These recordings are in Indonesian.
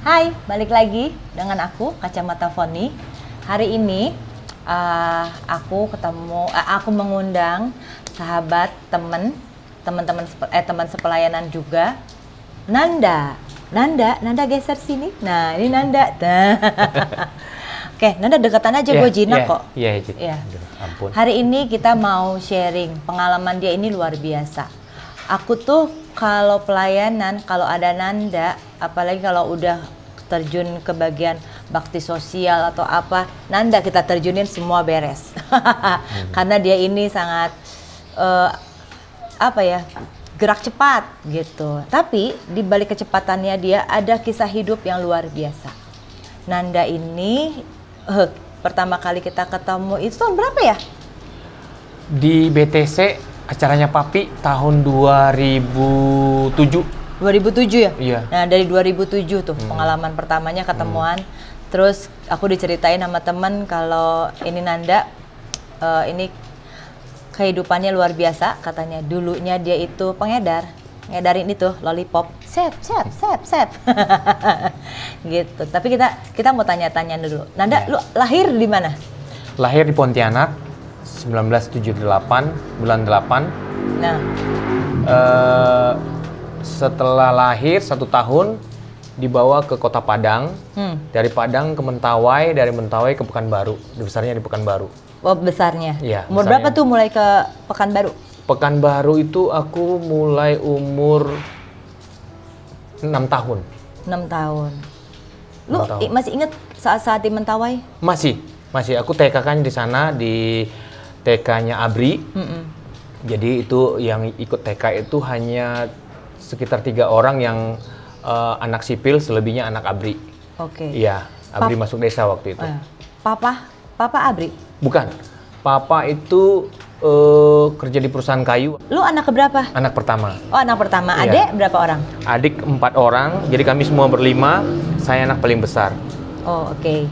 Hai, balik lagi dengan aku Kacamata Foni. Hari ini aku mengundang sahabat teman sepelayanan juga, Nanda. Nanda geser sini. Nah, ini Nanda. Oke, Nanda dekatan aja, gue jinak kok. Iya. Ampun. Hari ini kita mau sharing pengalaman dia ini luar biasa. Aku tuh kalau pelayanan, kalau ada Nanda, apalagi kalau udah terjun ke bagian bakti sosial atau apa, Nanda kita terjunin semua beres. Karena dia ini sangat gerak cepat gitu. Tapi di balik kecepatannya dia ada kisah hidup yang luar biasa. Nanda ini pertama kali kita ketemu itu tahun berapa ya? Di BTC acaranya Papi tahun 2007. 2007 ya? Iya. Nah dari 2007 tuh pengalaman pertamanya ketemuan. Terus aku diceritain sama temen kalau ini Nanda, ini kehidupannya luar biasa katanya. Dulunya dia itu pengedar, ngedarin itu lollipop, sep. Gitu. Tapi kita mau tanya-tanya dulu. Nanda, lu lahir di mana? Lahir di Pontianak 1978 bulan 8. Nah, setelah lahir 1 tahun dibawa ke Kota Padang. Dari Padang ke Mentawai, dari Mentawai ke Pekanbaru. Besarnya di Pekanbaru. oh besarnya. Iya, Umur besarnya. berapa tuh mulai ke Pekanbaru? Pekanbaru itu aku mulai umur 6 tahun. 6 tahun. Lu 6 tahun. masih inget saat-saat di Mentawai? Masih. Aku TK kan di sana, di TK-nya Abri. Jadi itu yang ikut TK itu hanya sekitar 3 orang yang anak sipil, selebihnya anak Abri. Oke. Iya, Abri masuk desa waktu itu. Papa Abri? Bukan. Papa itu kerja di perusahaan kayu. Lu anak keberapa? Anak pertama. Oh, anak pertama. Iya. Adek berapa orang? Adik 4 orang, jadi kami semua berlima. Saya anak paling besar. Oh, oke.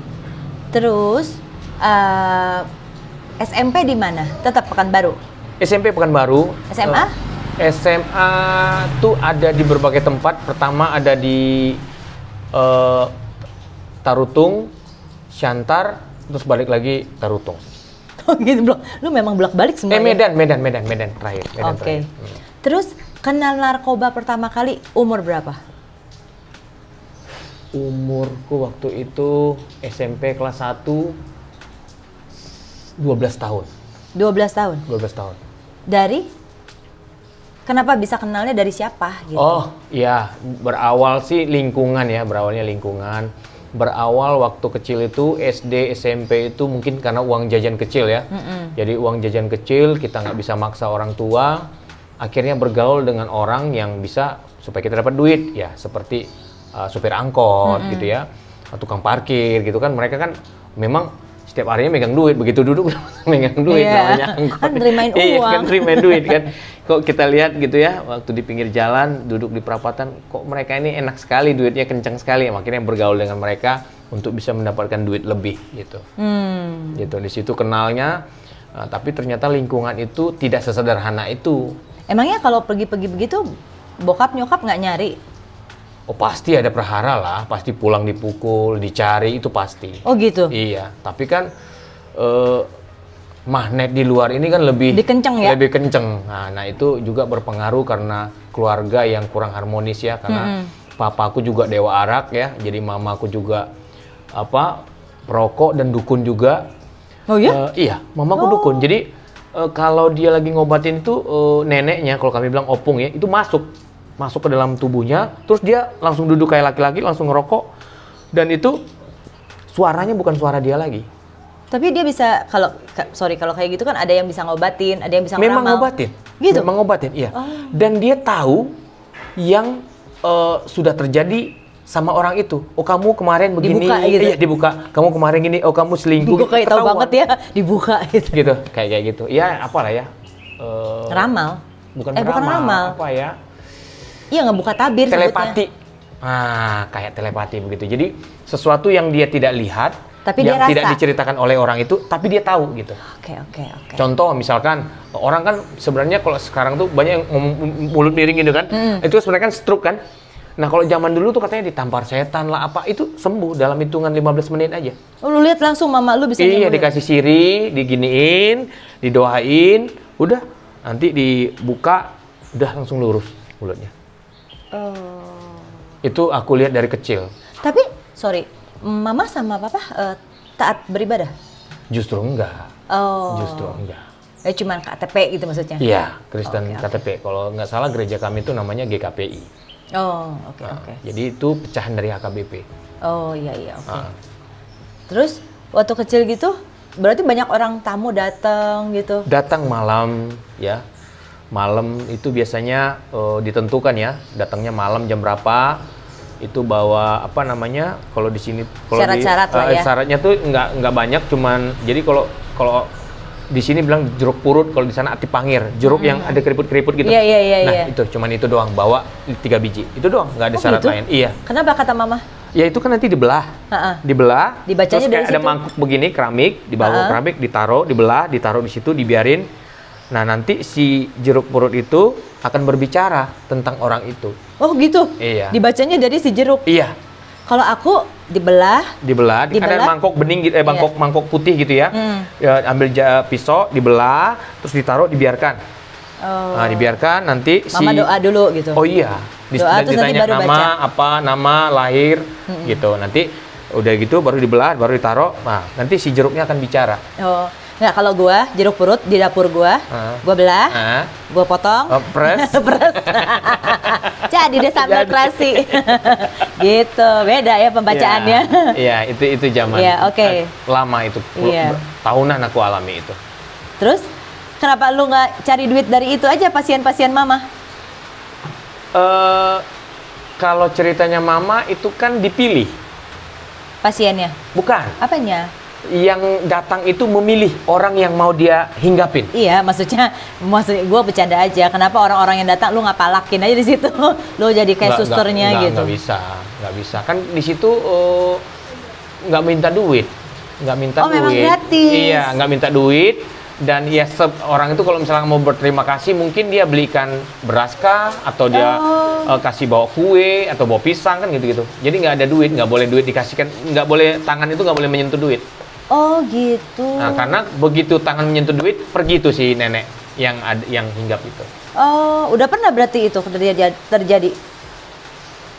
Terus SMP di mana? Tetap Pekanbaru. SMP Pekanbaru. SMA? SMA tuh ada di berbagai tempat. Pertama ada di Tarutung, Syantar, terus balik lagi Tarutung. Oh gitu, lu memang bolak-balik semuanya? Medan terakhir. Oke. Terus kenal narkoba pertama kali umur berapa? Umurku waktu itu SMP kelas 1 12 tahun. 12 tahun? 12 tahun. Dari? Kenapa bisa kenalnya dari siapa gitu? Oh iya, berawal sih lingkungan ya, Berawal waktu kecil itu SD, SMP itu mungkin karena uang jajan kecil ya. Jadi uang jajan kecil kita nggak bisa maksa orang tua. Akhirnya bergaul dengan orang yang bisa supaya kita dapat duit ya, seperti supir angkot gitu ya, tukang parkir gitu kan. Mereka kan memang setiap harinya megang duit, begitu duduk megang duit namanya angkot. Kan nerimain uang. Iya kan nerimain duit kan. Kok kita lihat gitu ya, waktu di pinggir jalan, duduk di perapatan, kok mereka ini enak sekali, duitnya kencang sekali. Makanya bergaul dengan mereka untuk bisa mendapatkan duit lebih gitu. Gitu, di situ kenalnya, tapi ternyata lingkungan itu tidak sesederhana itu. Emangnya kalau pergi-pergi begitu, bokap nyokap nggak nyari? Oh pasti ada prahara lah, pasti pulang dipukul, dicari, itu pasti. Oh gitu? Iya, tapi kan magnet di luar ini kan lebih kenceng ya? Lebih kenceng. Nah itu juga berpengaruh karena keluarga yang kurang harmonis ya, karena papaku juga dewa arak ya, jadi mamaku juga perokok dan dukun juga. Oh iya? Iya, mamaku dukun. Jadi kalau dia lagi ngobatin tuh neneknya, kalau kami bilang opung ya, itu masuk ke dalam tubuhnya, terus dia langsung duduk kayak laki-laki, langsung ngerokok, dan itu suaranya bukan suara dia lagi. Tapi dia bisa, kalau kayak gitu kan ada yang bisa ngobatin, ada yang bisa ngeramal. Memang ngobatin. Gitu? Memang ngobatin, iya. Dan dia tahu yang sudah terjadi sama orang itu. Oh kamu kemarin begini. Dibuka gitu? Iya dibuka. Kamu kemarin gini, oh kamu selingkuh. Gue kayak tahu banget ya, dibuka gitu. Gitu, kayak gitu. Ya apalah ya. Ramal? Bukan bukan ramal. Apa ya? Iya, ngebuka tabir telepati. sebutnya. Kayak telepati begitu. Jadi sesuatu yang dia tidak lihat, tapi yang dia rasa. tidak diceritakan oleh orang itu, tapi dia tahu gitu. Oke. Contoh misalkan orang kan sebenarnya kalau sekarang tuh banyak yang ngomong mulut miring gitu kan, itu sebenarnya kan stroke kan. Nah kalau zaman dulu tuh katanya ditampar setan lah apa, itu sembuh dalam hitungan 15 menit aja. Oh, lu lihat langsung mama lu bisa Iya, nyembuhin? dikasih sirih, diginiin, didoain, udah nanti dibuka, udah langsung lurus mulutnya. Oh. Itu aku lihat dari kecil. Tapi, sorry, mama sama papa taat beribadah? Justru enggak. Oh. Justru enggak. Cuman KTP gitu maksudnya? Iya, Kristen Oke, oke. KTP. Kalau nggak salah gereja kami itu namanya GKPI. Oh, oke, Nah, oke. Jadi itu pecahan dari HKBP. Oh, iya, iya, oke. Ah. Terus, waktu kecil gitu, berarti banyak orang tamu datang gitu? Datang malam, ya. Malam itu biasanya ditentukan ya, datangnya malam jam berapa. Itu bawa apa namanya? Kalau di sini Syarat-syarat lah ya. Syaratnya tuh nggak banyak, cuman jadi kalau di sini bilang jeruk purut, kalau di sana ati pangir, jeruk yang ada keriput-keriput gitu. Iya, iya, iya, Nah, iya. itu cuman itu doang, bawa 3 biji. Itu doang, nggak ada Oh, syarat gitu? lain. Iya. Kenapa kata mama? Ya itu kan nanti dibelah. Ha-ha. Dibelah, Dibacanya terus dari kayak ada situ? mangkuk begini, keramik, dibawa Ha-ha. keramik, ditaruh, dibelah, ditaruh di situ, dibiarin. Nah, nanti si jeruk purut itu akan berbicara tentang orang itu. Oh gitu? Iya. Dibacanya dari si jeruk? Iya, Kalau aku dibelah, dibelah, kan ada Dibelah? mangkok bening gitu, mangkok putih gitu ya. Ya, ambil pisau, dibelah, terus ditaruh, dibiarkan. oh, Nah, dibiarkan nanti mama doa dulu gitu? Oh iya, Doa, terus nanti ditanya baru nama, baca? apa, nama, lahir, gitu. Nanti udah gitu baru dibelah, baru ditaruh. Nah, nanti si jeruknya akan bicara. Oh, nggak, kalau gua jeruk purut di dapur gua, gua belah, Nah, gua potong, press. peres. Jadi deh sambal Jadi. terasi. Gitu, beda ya pembacaannya. Iya, itu zaman Iya, oke. lama itu. Iya. Tahunan aku alami itu. Terus, kenapa lu nggak cari duit dari itu aja pasien-pasien mama? Kalau ceritanya mama itu kan dipilih, Pasiennya? bukan? Apanya? Yang datang itu memilih orang yang mau dia hinggapin. Iya, maksudnya gue bercanda aja. Kenapa orang-orang yang datang lu nggak palakin aja di situ? Lu jadi kayak susternya gitu. Nggak bisa. Kan di situ nggak minta duit, Oh, memang gratis. Iya, nggak minta duit. Dan ya orang itu kalau misalnya mau berterima kasih, mungkin dia belikan beras kah, atau dia kasih bawa kue atau bawa pisang kan gitu-gitu. Jadi nggak ada duit, nggak boleh duit dikasihkan, nggak boleh, tangan itu nggak boleh menyentuh duit. Oh gitu. Nah, karena begitu tangan menyentuh duit, pergi tuh si nenek yang hinggap itu. Oh, udah pernah berarti itu terjadi?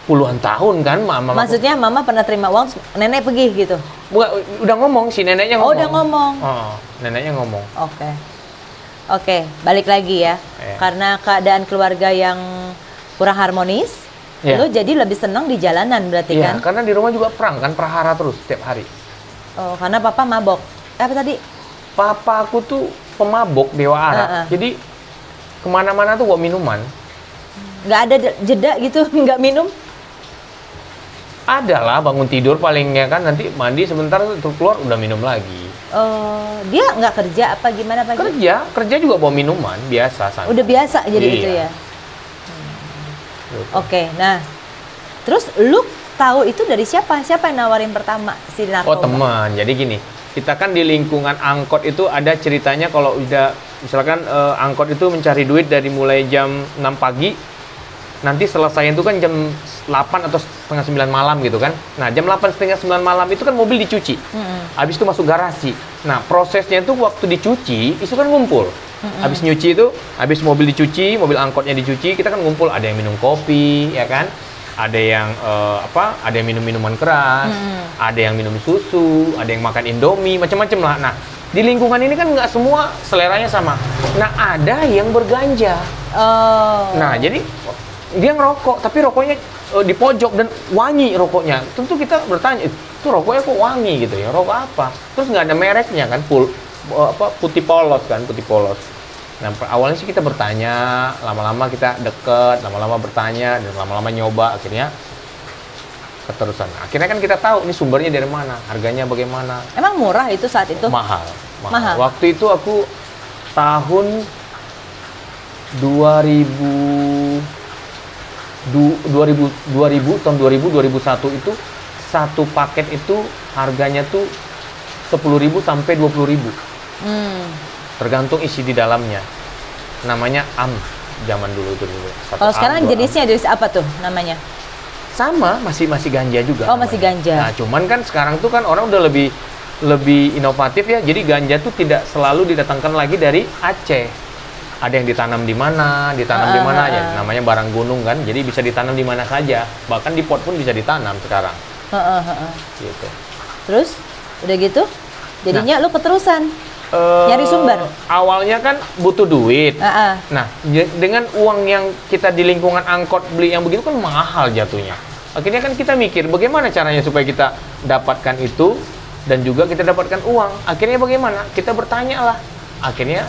Puluhan tahun kan mama. Maksudnya mama pernah terima uang, nenek pergi gitu? Udah ngomong, si neneknya ngomong. Oh, udah ngomong. Oh, neneknya ngomong. Oke. Oke, balik lagi ya. Iya. Karena keadaan keluarga yang kurang harmonis, Iya. lu jadi lebih senang di jalanan berarti Iya, kan? karena di rumah juga perang kan, prahara terus setiap hari. Oh, karena papa mabok. Apa tadi? Papa aku tuh pemabok dewa Arab. Jadi kemana-mana tuh bawa minuman. Nggak ada jeda gitu, nggak minum? Ada lah, bangun tidur palingnya kan, nanti mandi sebentar terus keluar udah minum lagi. Oh, dia nggak kerja apa gimana pagi? Kerja juga bawa minuman biasa santai. Udah biasa jadi Iya. itu ya. Gitu. Oke, nah, terus lu tahu itu dari siapa? Siapa yang nawarin pertama si narkoba? Oh teman, jadi gini, kita kan di lingkungan angkot itu ada ceritanya kalau udah misalkan angkot itu mencari duit dari mulai jam 6 pagi, nanti selesai itu kan jam 8 atau setengah 9 malam gitu kan. Nah jam 8 setengah 9 malam itu kan mobil dicuci, habis itu masuk garasi. Nah prosesnya itu waktu dicuci, itu kan ngumpul. Habis nyuci itu, habis mobil dicuci, mobil angkotnya dicuci, kita kan ngumpul, ada yang minum kopi, ya kan? Ada yang ada yang minum minuman keras, ada yang minum susu, ada yang makan Indomie, macam-macam lah. Nah, di lingkungan ini kan nggak semua seleranya sama. Nah, ada yang berganja. Oh. Nah, jadi dia ngerokok, tapi rokoknya di pojok dan wangi rokoknya. Tentu kita bertanya, itu rokoknya kok wangi gitu ya? Rokok apa? Terus nggak ada mereknya kan, putih polos kan, putih polos. Nah, awalnya sih kita bertanya, lama-lama kita deket, lama-lama bertanya, dan lama-lama nyoba, akhirnya keterusan. Akhirnya kan kita tahu ini sumbernya dari mana, harganya bagaimana. Emang murah itu saat itu? Mahal. Mahal. Waktu itu aku tahun 2000 tahun 2001 itu satu paket itu harganya tuh 10.000 sampai 20.000. Tergantung isi di dalamnya. Namanya am zaman dulu itu dulu. Kalau sekarang jenisnya jenis apa tuh namanya? Sama, masih ganja juga. Oh, masih namanya. ganja. Nah, cuman kan sekarang tuh kan orang udah lebih inovatif ya. Jadi ganja tuh tidak selalu didatangkan lagi dari Aceh. Ada yang ditanam di mana ya. Namanya barang gunung kan. Jadi bisa ditanam di mana saja. Bahkan di pot pun bisa ditanam sekarang. Gitu. Terus udah gitu, jadinya lu keterusan nyari sumber. Awalnya kan butuh duit. Nah, dengan uang yang kita di lingkungan angkot beli yang begitu kan mahal jatuhnya. Akhirnya kan kita mikir bagaimana caranya supaya kita dapatkan itu dan juga kita dapatkan uang. Akhirnya bagaimana? Kita bertanya lah. Akhirnya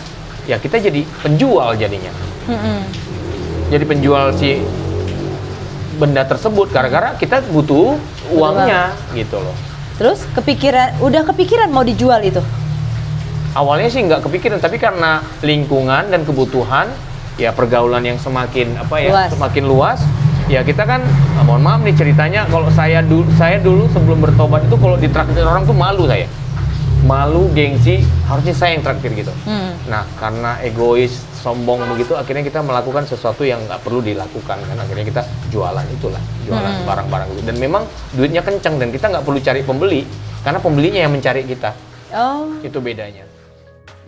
ya kita jadi penjual jadinya. Jadi penjual si benda tersebut gara-gara kita butuh uangnya gitu loh. Terus udah kepikiran mau dijual itu? Awalnya sih nggak kepikiran, tapi karena lingkungan dan kebutuhan, ya pergaulan yang semakin semakin luas, ya kita kan, mohon maaf nih ceritanya, kalau saya dulu sebelum bertobat itu kalau ditraktir orang tuh malu, gengsi, harusnya saya yang traktir gitu. Nah, karena egois, sombong begitu, akhirnya kita melakukan sesuatu yang nggak perlu dilakukan, kan akhirnya kita jualan barang-barang gitu. Dan memang duitnya kencang dan kita nggak perlu cari pembeli, karena pembelinya yang mencari kita. Itu bedanya.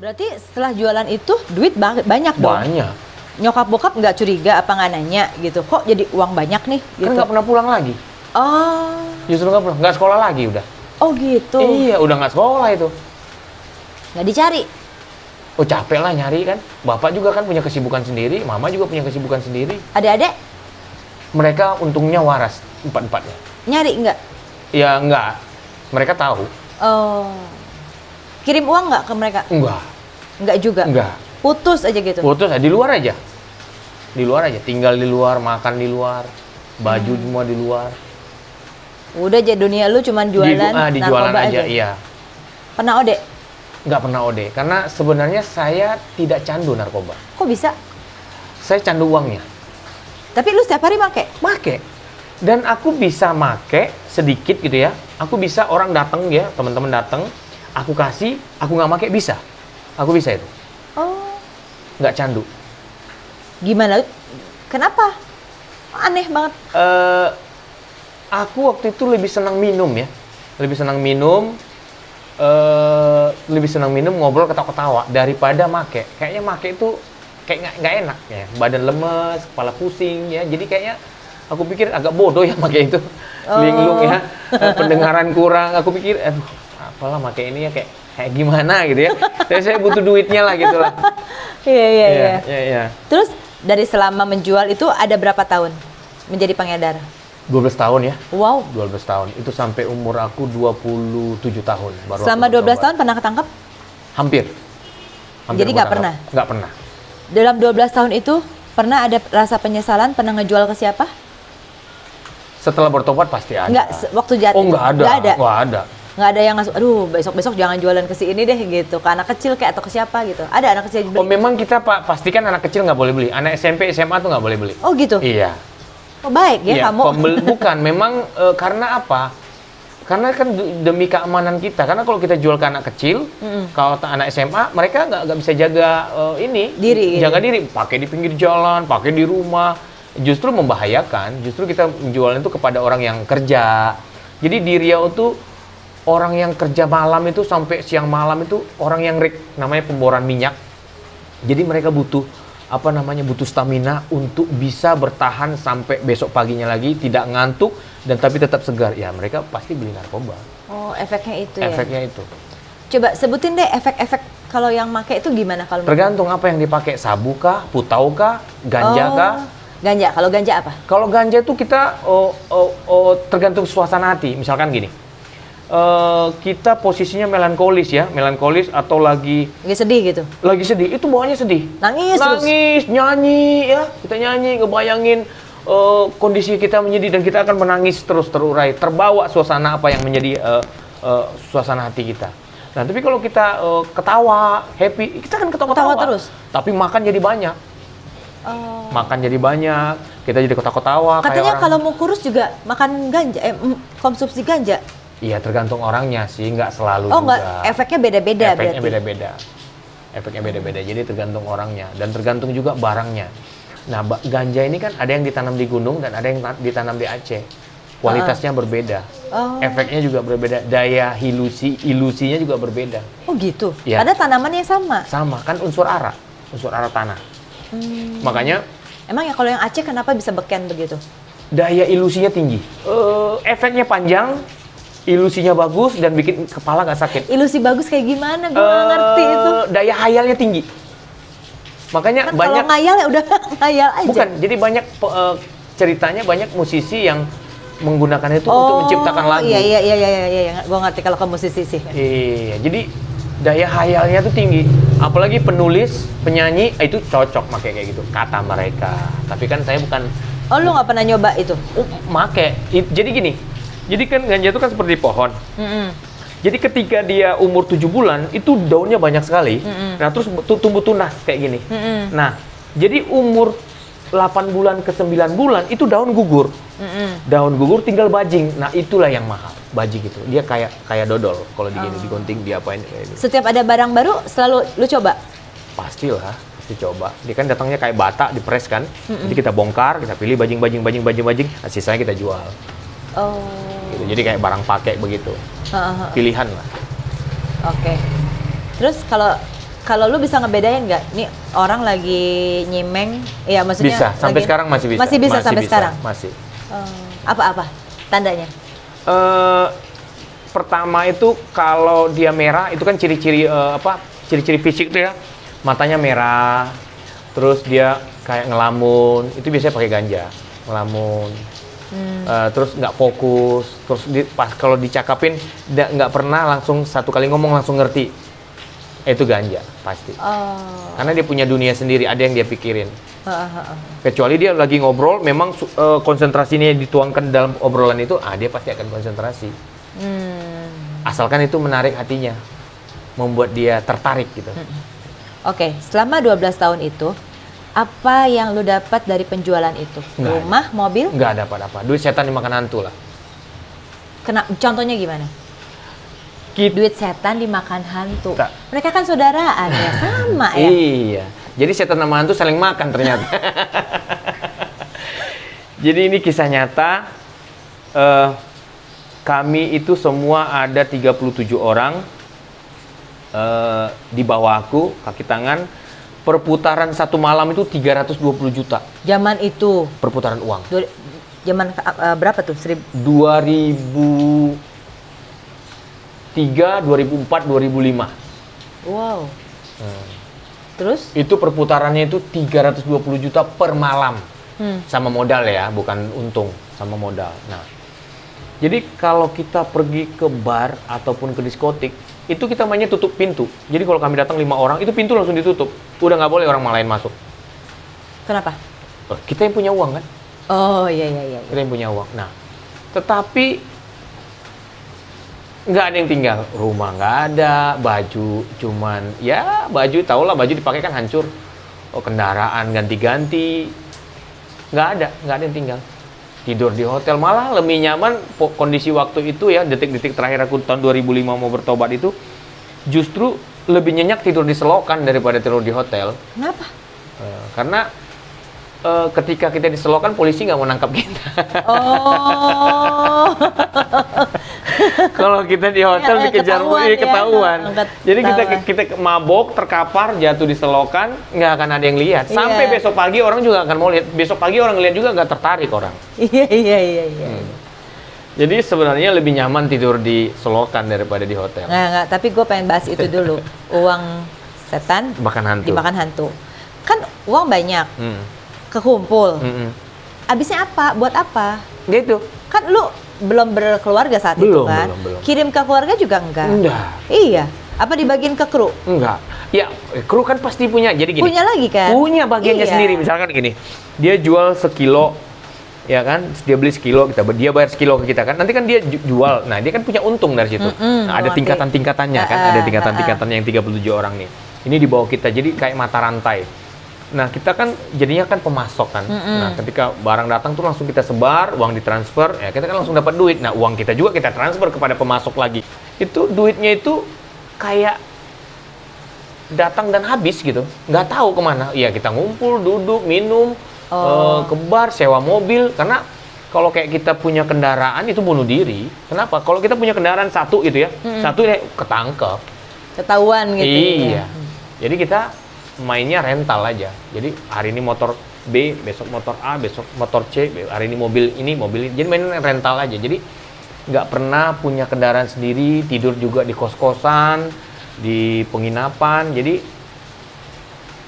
Berarti setelah jualan itu duit banyak dong? Banyak. Nyokap bokap nggak curiga apa nggak nanya gitu? Kok jadi uang banyak nih? Gitu. Kan nggak pernah pulang lagi. Justru nggak pulang, nggak sekolah lagi udah. Oh gitu? Iya, udah nggak sekolah itu. Nggak dicari? Oh capek lah nyari kan. Bapak juga kan punya kesibukan sendiri, mama juga punya kesibukan sendiri. Adik-adik? Mereka untungnya waras, empat-empatnya. Nyari nggak? Ya nggak, mereka tahu. Kirim uang nggak ke mereka? Enggak. Nggak juga? Enggak. Putus aja gitu? Putus aja, di luar aja. Di luar aja, tinggal di luar, makan di luar, baju semua di luar. Udah aja dunia lu cuman jualan di jualan aja, iya. Pernah OD? Nggak pernah OD, karena sebenarnya saya tidak candu narkoba. Kok bisa? Saya candu uangnya. Tapi lu setiap hari make? Make. Dan aku bisa make sedikit gitu ya. Aku bisa orang datang ya, teman-teman datang, aku kasih, aku nggak make bisa. Aku bisa itu. Nggak candu. Gimana? Kenapa? Aneh banget. Aku waktu itu lebih senang minum ya. Lebih senang minum, ngobrol ketawa-ketawa daripada make. Kayaknya make itu kayak nggak enak ya. Badan lemes, kepala pusing ya. Jadi kayaknya aku pikir agak bodoh ya make itu. Linglung ya. Pendengaran kurang. Aku pikir, aduh, apalah make ini ya kayak gimana gitu ya. Tapi saya butuh duitnya lah gitu lah. Iya. Terus dari selama menjual itu ada berapa tahun menjadi pengedar? 12 tahun ya. Wow. 12 tahun. Itu sampai umur aku 27 tahun. Baru selama 12 tahun pernah ketangkep? Hampir Jadi nggak pernah? Nggak pernah. Dalam 12 tahun itu pernah ada rasa penyesalan, pernah ngejual ke siapa? Setelah bertobat pasti ada. Nggak, waktu jatuh? Oh nggak ada. Nggak ada. Nggak ada yang ngasih, aduh besok-besok jangan jualan ke si ini deh gitu, ke anak kecil kayak atau ke siapa gitu. Ada anak kecil beli? Oh memang kita pastikan anak kecil nggak boleh beli. Anak SMP, SMA tuh nggak boleh beli. Oh gitu? Iya. Oh baik ya kamu? Bukan, memang karena apa? Karena kan demi keamanan kita. Karena kalau kita jual ke anak kecil, kalau anak SMA, mereka nggak bisa jaga jaga diri. Pakai di pinggir jalan, pakai di rumah, justru membahayakan. Justru kita menjual itu kepada orang yang kerja. Jadi di Riau tuh orang yang kerja malam itu sampai siang malam itu orang yang namanya pemboran minyak. Jadi mereka butuh butuh stamina untuk bisa bertahan sampai besok paginya lagi, tidak ngantuk dan tapi tetap segar. Ya mereka pasti beli narkoba. Oh efeknya itu ya? Efeknya itu. Coba sebutin deh efek-efek kalau yang make itu gimana kalau? Tergantung apa yang dipakai, sabu kah, putau kah, ganja kah? Ganja, kalau ganja apa? Kalau ganja itu kita tergantung suasana hati. Misalkan gini, kita posisinya melankolis atau lagi sedih gitu. Lagi sedih, itu bawaannya sedih. Nangis, nyanyi ya. Kita nyanyi, ngebayangin kondisi kita menyedih dan kita akan menangis terus terurai, terbawa suasana apa yang menjadi suasana hati kita. Nah, tapi kalau kita ketawa, happy, kita kan ketawa terus. Tapi makan jadi banyak. Makan jadi banyak, kita jadi ketawa. Katanya kalau mau kurus juga makan ganja, konsumsi ganja. Iya, tergantung orangnya sih, nggak selalu juga. Enggak, efeknya beda-beda berarti? Efeknya beda-beda, jadi tergantung orangnya. Dan tergantung juga barangnya. Nah, ganja ini kan ada yang ditanam di gunung dan ada yang ditanam di Aceh. kualitasnya berbeda, efeknya juga berbeda, daya ilusinya juga berbeda. Oh gitu? Ya. Ada tanaman yang sama? Sama, kan unsur ara tanah. Makanya Emang ya kalau yang Aceh kenapa bisa beken begitu? daya ilusinya tinggi, efeknya panjang, ilusinya bagus, dan bikin kepala nggak sakit. Ilusi bagus kayak gimana? Gue nggak ngerti itu. Daya hayalnya tinggi. Makanya Kan banyak, kalau ngayal ya udah ngayal aja. bukan, jadi banyak ceritanya banyak musisi yang menggunakan itu untuk menciptakan lagu. Iya. Gue ngerti kalau ke musisi sih. Iya, jadi daya hayalnya tuh tinggi. Apalagi penulis, penyanyi, itu cocok pakai kayak gitu. Kata mereka. Tapi kan saya bukan Oh, lu nggak pernah nyoba itu? make. Jadi gini, jadi kan ganja itu kan seperti pohon. Jadi ketika dia umur 7 bulan, itu daunnya banyak sekali. Nah, terus tumbuh tunas kayak gini. Nah, jadi umur 8 bulan ke 9 bulan, itu daun gugur. Daun gugur tinggal bajing. Nah, itulah yang mahal. Bajing itu. Dia kayak dodol. Kalau digini, digunting, diapain kayak gitu. Setiap ada barang baru, selalu lu coba? Pastilah, pasti coba. Dia kan datangnya kayak bata, dipres kan. Jadi kita bongkar, kita pilih bajing. Nah, sisanya kita jual. Oh. Gitu. Jadi kayak barang pakai begitu. Pilihan lah. Oke. Terus kalau lu bisa ngebedain nggak? Nih orang lagi nyimeng, ya maksudnya Bisa, sampai sekarang masih bisa. Masih bisa sampai sekarang? Masih. Apa tandanya? Pertama itu kalau dia merah, itu kan ciri-ciri ciri-ciri fisik tuh ya. Matanya merah, terus dia kayak ngelamun, itu biasanya pakai ganja. Ngelamun. Terus nggak fokus, terus pas kalau dicakapin nggak pernah langsung satu kali ngomong langsung ngerti. Itu ganja pasti. Karena dia punya dunia sendiri, ada yang dia pikirin. Kecuali dia lagi ngobrol, memang konsentrasinya dituangkan dalam obrolan itu, dia pasti akan konsentrasi. Asalkan itu menarik hatinya, membuat dia tertarik gitu. Oke, selama 12 tahun itu, apa yang lu dapat dari penjualan itu? Rumah, mobil? Nggak dapat apa. Duit setan dimakan hantu lah. Contohnya gimana? Duit setan dimakan hantu. Mereka kan saudaraan ya, sama ya? Iya. Jadi setan sama hantu saling makan ternyata. Jadi ini kisah nyata. Kami itu semua ada 37 orang. Di bawah aku, kaki tangan. Perputaran satu malam itu 320 juta. Zaman itu? Perputaran uang. Zaman berapa tuh? 2003, 2004, 2005. Wow. Terus? Itu perputarannya itu 320 juta per malam. Sama modal ya, bukan untung, sama modal. Nah, jadi kalau kita pergi ke bar ataupun ke diskotik, itu kita mainnya tutup pintu. Jadi kalau kami datang 5 orang, itu pintu langsung ditutup. Udah nggak boleh orang lain masuk. Kenapa? Kita yang punya uang kan? Oh iya. Kita yang punya uang. Nah, tetapi nggak ada yang tinggal. Rumah nggak ada, baju cuman, ya baju tau lah, baju dipakai kan hancur. Kendaraan ganti-ganti. Nggak ada yang tinggal. Tidur di hotel, malah lebih nyaman. Kondisi waktu itu ya, detik-detik terakhir aku tahun 2005 mau bertobat itu, justru lebih nyenyak tidur di selokan daripada tidur di hotel. Kenapa? Karena ketika kita di selokan, polisi nggak mau nangkap kita. Oh. Kalau kita di hotel dikejar polisi, ketahuan. Jadi kita mabok, terkapar, jatuh di selokan, nggak akan ada yang lihat. Sampai besok pagi orang juga akan mau lihat. Besok pagi orang lihat juga nggak tertarik orang. Iya. Jadi sebenarnya lebih nyaman tidur di selokan daripada di hotel. Nggak. Tapi gue pengen bahas itu dulu. Uang setan dimakan hantu. Kan uang banyak. Kekumpul. Abisnya apa? Buat apa? Gitu. Kan lu belum berkeluarga saat itu kan? Belum. Kirim ke keluarga juga enggak? Enggak. Iya. Apa dibagiin ke kru? Enggak. Ya, kru kan pasti punya. Jadi gini. Punya lagi kan? Punya bagiannya sendiri. Misalkan gini, dia jual sekilo, ya kan? Dia beli sekilo, dia bayar sekilo ke kita kan? Nanti kan dia jual. Nah, dia kan punya untung dari situ. Nah, ada tingkatan-tingkatannya kan? Ada tingkatan-tingkatannya yang 37 orang nih. Ini di bawah kita. Jadi kayak mata rantai. Nah, kita kan jadinya kan pemasok kan. Nah, ketika barang datang tuh langsung kita sebar, uang ditransfer, ya kita kan langsung dapat duit. Nah, uang kita juga kita transfer kepada pemasok lagi. Itu duitnya itu kayak datang dan habis gitu. Nggak tahu kemana. Ya kita ngumpul, duduk, minum, ke bar, sewa mobil. Karena kalau kayak kita punya kendaraan itu bunuh diri. Kenapa? Kalau kita punya kendaraan satu gitu ya, satu ya ketangkep. Ketahuan gitu. Iya. Ya. Jadi kita mainnya rental aja. Jadi hari ini motor B, besok motor A, besok motor C, hari ini mobil ini. Jadi main rental aja. Jadi nggak pernah punya kendaraan sendiri, tidur juga di kos-kosan, di penginapan. Jadi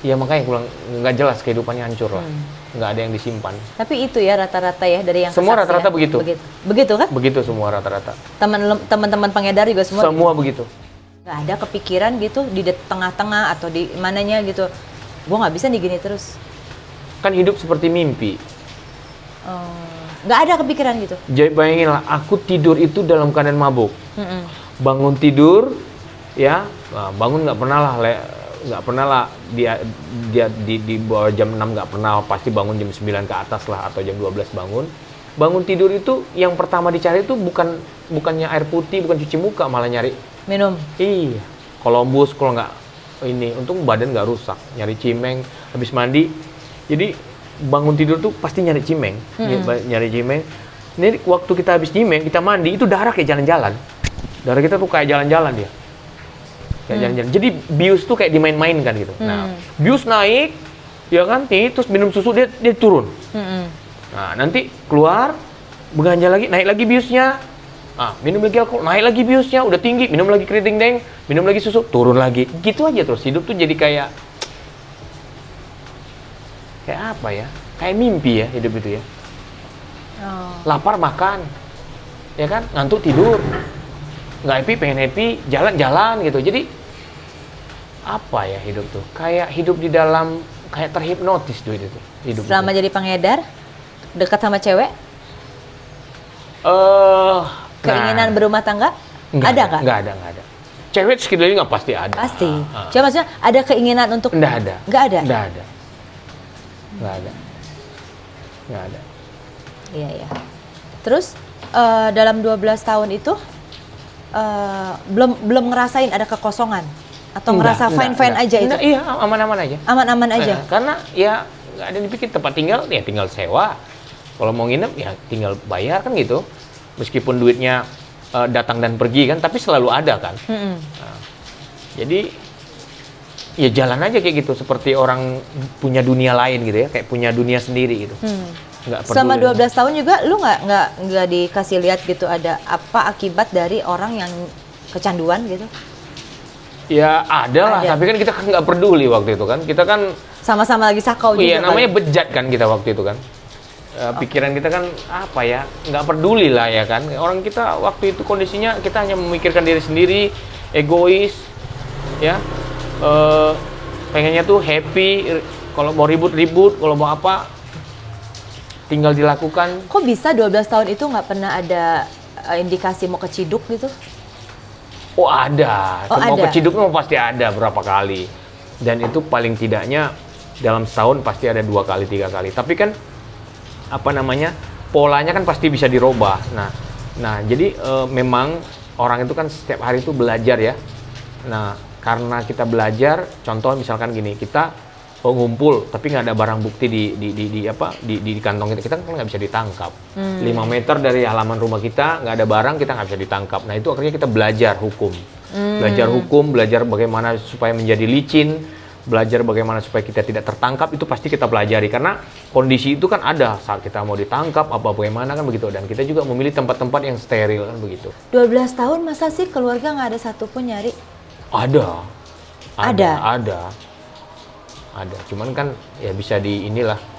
ya makanya pulang nggak jelas, kehidupannya hancur lah. Nggak ada yang disimpan. Tapi itu ya rata-rata ya dari yang semua rata-rata kesaksian. begitu. Begitu kan? Begitu semua rata-rata. Teman-teman pengedar juga Semua begitu. Nggak ada kepikiran gitu di tengah-tengah atau di mananya gitu. Gue nggak bisa nih gini terus. Kan hidup seperti mimpi. Nggak ada kepikiran gitu. Jadi bayangin lah, aku tidur itu dalam keadaan mabuk. Bangun tidur, ya, bangun nggak pernah lah dia di bawah jam 6 nggak pernah, pasti bangun jam 9 ke atas lah atau jam 12 bangun. Bangun tidur itu yang pertama dicari itu bukannya air putih, bukan cuci muka, malah nyari minum. Iya, Columbus kalau nggak ini, untung badan nggak rusak. Nyari cimeng, habis mandi. Jadi bangun tidur tuh pasti nyari cimeng, nyari cimeng. Ini waktu kita habis cimeng, kita mandi itu darah kayak jalan-jalan. Darah kita tuh kayak jalan-jalan dia, kayak jalan-jalan. Jadi bius tuh kayak dimain-mainkan gitu. Nah, bius naik, ya kan? Terus minum susu dia turun. Nah, nanti keluar, beganja lagi, naik lagi biusnya. Minum lagi alkohol, naik lagi biusnya, udah tinggi, minum lagi keriting deng, minum lagi susu, turun lagi. Gitu aja terus. Hidup tuh jadi kayak apa ya? Kayak mimpi ya hidup itu ya. Lapar makan, ya kan? Ngantuk tidur, nggak happy pengen happy, jalan-jalan gitu. Jadi apa ya hidup tuh? Kayak hidup di dalam, kayak terhipnotis tuh itu. Hidup selama itu. Jadi pengedar, dekat sama cewek? Keinginan berumah tangga? Ada nggak? Nggak ada. Cewek sekali nggak pasti ada. Pasti. Cuma maksudnya ada keinginan untuk? Nggak ada. Nggak ada? Nggak ada. Iya. Terus dalam 12 tahun itu belum ngerasain ada kekosongan? Atau ngerasa fine-fine aja itu? Iya, aman-aman aja. Aman-aman aja? Karena ya nggak ada yang dipikir, tempat tinggal, ya tinggal sewa. Kalau mau nginep, ya tinggal bayar kan gitu. Meskipun duitnya datang dan pergi kan, tapi selalu ada kan. Nah, jadi ya jalan aja kayak gitu, seperti orang punya dunia lain gitu ya, kayak punya dunia sendiri gitu. Nggak peduli. Selama 12 tahun juga lu nggak dikasih lihat gitu ada apa akibat dari orang yang kecanduan gitu? Ya ada lah, tapi kan kita kan nggak peduli waktu itu kan. Kita kan sama-sama lagi sakau juga. Iya, namanya bejat kan kita waktu itu kan. Pikiran kita kan apa ya, nggak peduli lah ya kan. Orang kita waktu itu kondisinya kita hanya memikirkan diri sendiri, egois, ya. Pengennya tuh happy, kalau mau ribut-ribut, kalau mau apa tinggal dilakukan. Kok bisa 12 tahun itu nggak pernah ada indikasi mau keciduk gitu? Oh ada, mau ada. keciduk mau pasti ada berapa kali. Dan itu paling tidaknya dalam setahun pasti ada 2 kali, 3 kali. Tapi kan apa namanya, polanya kan pasti bisa dirubah. Nah jadi memang orang itu kan setiap hari itu belajar ya. Nah karena kita belajar, contoh misalkan gini, kita ngumpul tapi nggak ada barang bukti di kantong kita kan nggak bisa ditangkap. 5 meter dari halaman rumah kita nggak ada barang, kita nggak bisa ditangkap. Nah itu akhirnya kita belajar hukum. Belajar bagaimana supaya menjadi licin, belajar bagaimana supaya kita tidak tertangkap, itu pasti kita pelajari. Karena kondisi itu kan ada saat kita mau ditangkap, bagaimana kan begitu. Dan kita juga memilih tempat-tempat yang steril kan begitu. 12 tahun masa sih keluarga nggak ada satupun nyari? Ada. Cuman kan ya bisa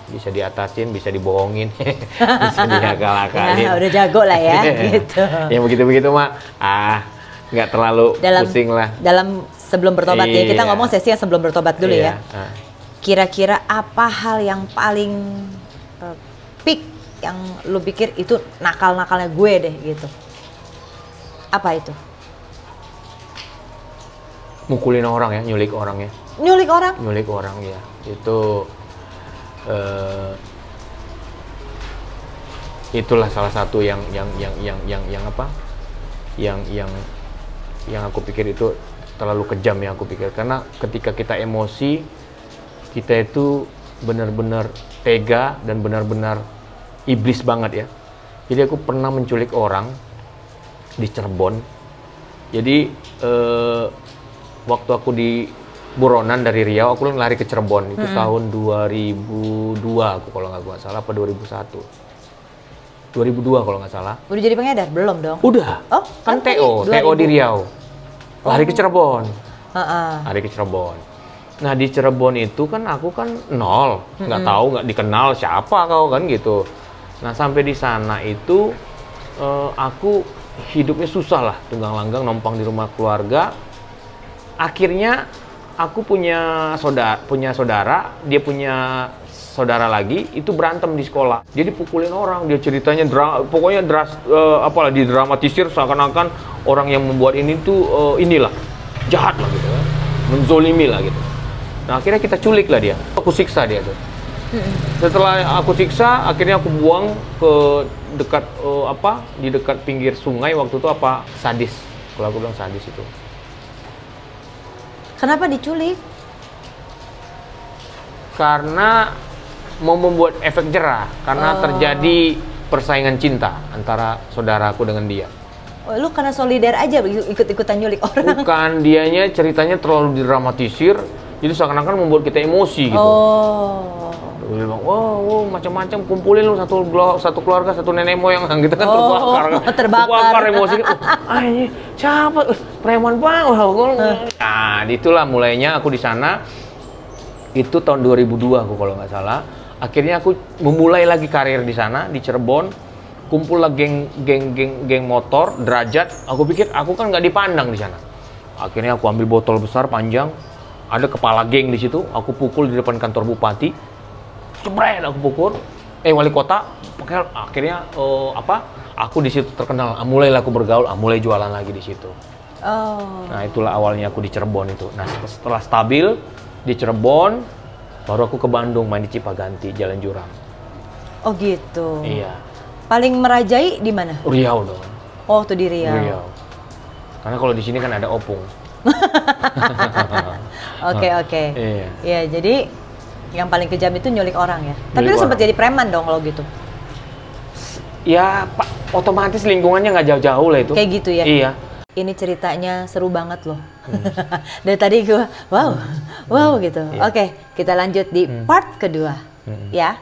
bisa diatasin, bisa dibohongin, bisa diakal-akalin. Nah, udah jago lah ya, gitu. Yang begitu-begitu mah, nggak terlalu pusing lah. Dalam sebelum bertobat ya, kita ngomong sesi yang sebelum bertobat dulu ya. Kira-kira apa hal yang paling peak yang lu pikir itu nakal-nakalnya gue deh gitu? Apa itu? Mukulin orang ya, nyulik orang ya. Nyulik orang? Nyulik orang ya, itu itulah salah satu yang apa? Yang aku pikir itu terlalu kejam ya aku pikir. Karena ketika kita emosi, kita itu benar-benar tega dan benar-benar iblis banget ya. Jadi aku pernah menculik orang di Cirebon. Jadi waktu aku di buronan dari Riau, aku lari ke Cirebon. Itu tahun 2002 aku kalau nggak salah, apa 2001. 2002 kalau nggak salah. Udah jadi pengedar? Belum dong? Udah. Oh, Kan tadi TO di Riau. Lari ke Cirebon. Lari ke Cirebon. Nah di Cirebon itu kan aku kan nol, nggak tahu, nggak dikenal siapa kau kan gitu. Nah sampai di sana itu aku hidupnya susah lah, tunggang-langgang numpang di rumah keluarga. Akhirnya aku punya saudara, dia punya saudara lagi, itu berantem di sekolah. Dia dipukulin orang, dia ceritanya pokoknya apalah didramatisir seakan-akan orang yang membuat ini tuh inilah jahat lah gitu, menzolimi lah gitu. Nah akhirnya kita culik lah dia, aku siksa dia tuh. Setelah aku siksa, akhirnya aku buang ke dekat di dekat pinggir sungai waktu itu sadis. Kalau aku bilang sadis itu. Kenapa diculik? Karena mau membuat efek jerah, karena terjadi persaingan cinta antara saudaraku dengan dia. Oh, lu karena solidar aja ikut-ikutan nyulik orang? Bukan, dianya ceritanya terlalu didramatisir, jadi seakan-akan membuat kita emosi gitu. Oh. Dia bilang, wow, macam-macam, kumpulin lu satu keluarga, satu nenek moyang gitu kan, terbakar emosi gitu. Ini siapa? Preman bang. Nah, itulah mulainya aku di sana. Itu tahun 2002 aku kalau nggak salah. Akhirnya aku memulai lagi karir di sana di Cirebon. Kumpul lah geng motor, derajat. Aku pikir aku kan nggak dipandang di sana. Akhirnya aku ambil botol besar panjang. Ada kepala geng di situ. Aku pukul di depan kantor bupati. Jebret aku pukul. Wali kota. Akhirnya aku di situ terkenal. Mulailah aku bergaul. Mulai jualan lagi di situ. Oh. Nah itulah awalnya aku di Cirebon itu. Nah setelah stabil di Cirebon, baru aku ke Bandung main di Cipaganti, Jalan Jurang. Oh gitu. Iya. Paling merajai di mana? Riau dong. Oh tuh di Riau. Riau. Karena kalau di sini kan ada opung. Oke. Iya. Ya jadi yang paling kejam itu nyulik orang ya. Tapi Nyulik lu sempat orang. jadi preman dong kalau gitu. Ya Pak, otomatis lingkungannya nggak jauh-jauh lah itu. Kayak gitu ya. Iya. Ini ceritanya seru banget loh. Dari tadi gue wow gitu. Iya. Oke, kita lanjut di part kedua. Ya.